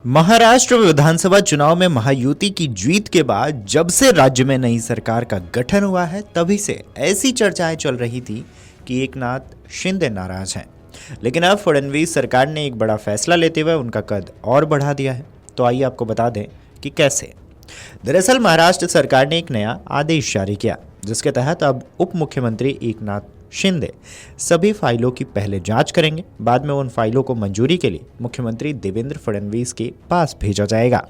महाराष्ट्र विधानसभा चुनाव में महायुति की जीत के बाद जब से राज्य में नई सरकार का गठन हुआ है तभी से ऐसी चर्चाएं चल रही थी कि एकनाथ शिंदे नाराज हैं। लेकिन अब फडणवीस सरकार ने एक बड़ा फैसला लेते हुए उनका कद और बढ़ा दिया है। तो आइए आपको बता दें कि कैसे। दरअसल महाराष्ट्र सरकार ने एक नया आदेश जारी किया जिसके तहत अब उप मुख्यमंत्री एकनाथ शिंदे सभी फाइलों की पहले जांच करेंगे, बाद में उन फाइलों को मंजूरी के लिए मुख्यमंत्री देवेंद्र फडणवीस के पास भेजा जाएगा।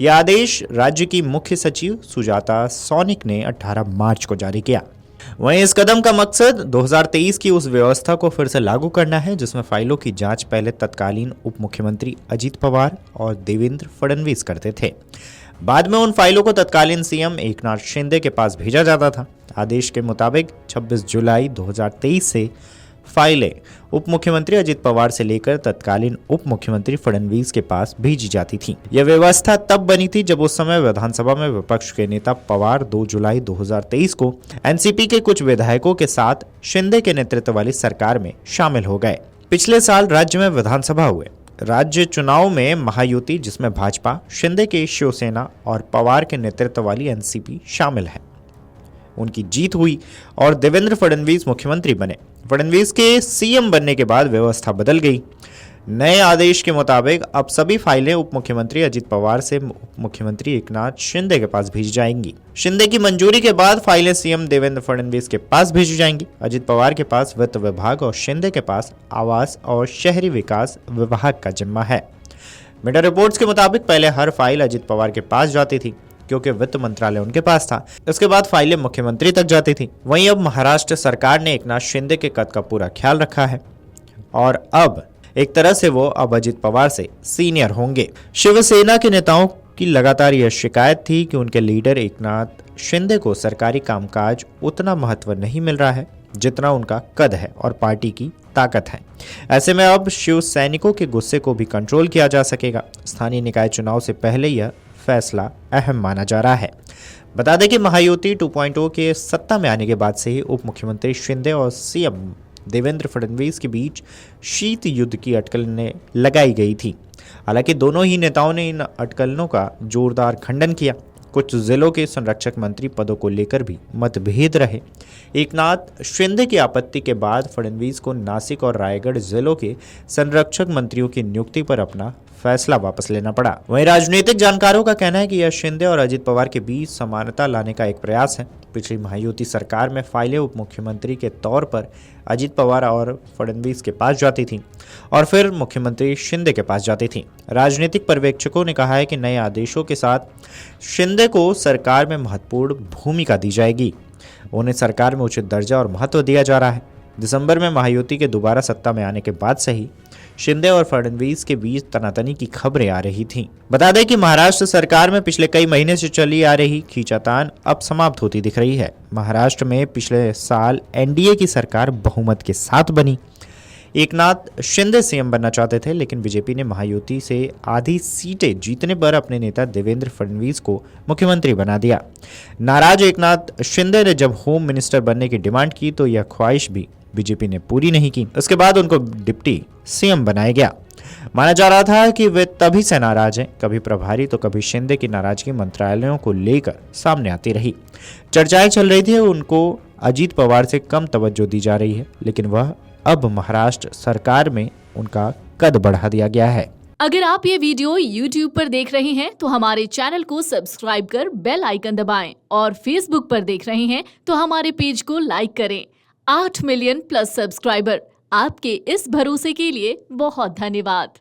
यह आदेश राज्य की मुख्य सचिव सुजाता सौनिक ने 18 मार्च को जारी किया। वहीं इस कदम का मकसद 2023 की उस व्यवस्था को फिर से लागू करना है जिसमें फाइलों की जांच पहले तत्कालीन उप मुख्यमंत्री अजित पवार और देवेंद्र फडणवीस करते थे, बाद में उन फाइलों को तत्कालीन सीएम एकनाथ शिंदे के पास भेजा जाता था। आदेश के मुताबिक 26 जुलाई 2023 से फाइलें उप मुख्यमंत्री अजित पवार से लेकर तत्कालीन उप मुख्यमंत्री फडणवीस के पास भेजी जाती थी। यह व्यवस्था तब बनी थी जब उस समय विधानसभा में विपक्ष के नेता पवार 2 जुलाई 2023 को एनसीपी के कुछ विधायकों के साथ शिंदे के नेतृत्व वाली सरकार में शामिल हो गए। पिछले साल राज्य में विधानसभा हुए राज्य चुनाव में महायुति जिसमें भाजपा, शिंदे के शिवसेना और पवार के नेतृत्व वाली एनसीपी शामिल है, उनकी जीत हुई और देवेंद्र फडणवीस मुख्यमंत्री बने। फडणवीस के सीएम बनने के बाद व्यवस्था बदल गई। नए आदेश के मुताबिक अब सभी फाइलें उप मुख्यमंत्री अजित पवार से उप मुख्यमंत्री एकनाथ शिंदे के पास भेजी जाएंगी। शिंदे की मंजूरी के बाद फाइलें सीएम देवेंद्र फडणवीस के पास भेजी जाएंगी। अजित पवार के पास वित्त विभाग और शिंदे के पास आवास और शहरी विकास विभाग का जिम्मा है। मीडिया रिपोर्ट्स के मुताबिक पहले हर फाइल अजित पवार के पास जाती थी क्योंकि वित्त मंत्रालय उनके पास था। इसके बाद फाइलें मुख्यमंत्री तक जाती थी। वहीं अब महाराष्ट्र सरकार ने एकनाथ शिंदे के कद का पूरा ख्याल रखा है और अब एक तरह से वो अब अजित पवार से सीनियर होंगे। शिवसेना के नेताओं की लगातार यह शिकायत थी कि उनके लीडर एकनाथ शिंदे को सरकारी कामकाज उतना महत्व नहीं मिल रहा है जितना उनका कद है और पार्टी की ताकत है। ऐसे में अब शिव सैनिकों के गुस्से को भी कंट्रोल किया जा सकेगा। स्थानीय निकाय चुनाव से पहले यह फैसला अहम माना जा रहा है। बता दें कि महायुति 2.0 के सत्ता में आने के बाद से ही उप मुख्यमंत्री शिंदे और सीएम देवेंद्र फडणवीस के बीच शीत युद्ध की अटकलें लगाई गई थी। हालांकि दोनों ही नेताओं ने इन अटकलों का जोरदार खंडन किया। कुछ जिलों के संरक्षक मंत्री पदों को लेकर भी मतभेद रहे। एकनाथ शिंदे की आपत्ति के बाद फडणवीस को नासिक और रायगढ़ जिलों के संरक्षक मंत्रियों की नियुक्ति पर अपना फैसला वापस लेना पड़ा। वहीं राजनीतिक जानकारों का कहना है कि यह शिंदे और अजित पवार के बीच समानता लाने का एक प्रयास है। पिछली महायुति सरकार में फाइलें उप मुख्यमंत्री के तौर पर अजित पवार और फडणवीस के पास जाती थी और फिर मुख्यमंत्री शिंदे के पास जाती थी। राजनीतिक पर्यवेक्षकों ने कहा है कि नए आदेशों के साथ शिंदे को सरकार में महत्वपूर्ण भूमिका दी जाएगी। उन्हें सरकार में उचित दर्जा और महत्व दिया जा रहा है। दिसंबर में महायुति के दोबारा सत्ता में आने के बाद से ही शिंदे और फडणवीस के बीच तनातनी की खबरें आ रही थीं। बता दें कि महाराष्ट्र सरकार में पिछले कई महीने से चली आ रही खींचातान अब समाप्त होती दिख रही है। महाराष्ट्र में पिछले साल एनडीए की सरकार बहुमत के साथ बनी। एकनाथ शिंदे सीएम बनना चाहते थे लेकिन बीजेपी ने महायुति से आधी सीटें जीतने पर अपने नेता देवेंद्र फडणवीस को मुख्यमंत्री बना दिया। नाराज एकनाथ शिंदे ने जब होम मिनिस्टर बनने की डिमांड की तो यह ख्वाहिश भी बीजेपी ने पूरी नहीं की। उसके बाद उनको डिप्टी सीएम बनाया गया। माना जा रहा था कि वे तभी से नाराज हैं। कभी प्रभारी तो कभी शिंदे की नाराजगी मंत्रालयों को लेकर सामने आती रही। चर्चाएं चल रही थी उनको अजित पवार से कम तवज्जो दी जा रही है, लेकिन वह अब महाराष्ट्र सरकार में उनका कद बढ़ा दिया गया है। अगर आप ये वीडियो YouTube पर देख रहे हैं तो हमारे चैनल को सब्सक्राइब कर बेल आइकन दबाएं और Facebook पर देख रहे हैं तो हमारे पेज को लाइक करें। 8 मिलियन प्लस सब्सक्राइबर, आपके इस भरोसे के लिए बहुत धन्यवाद।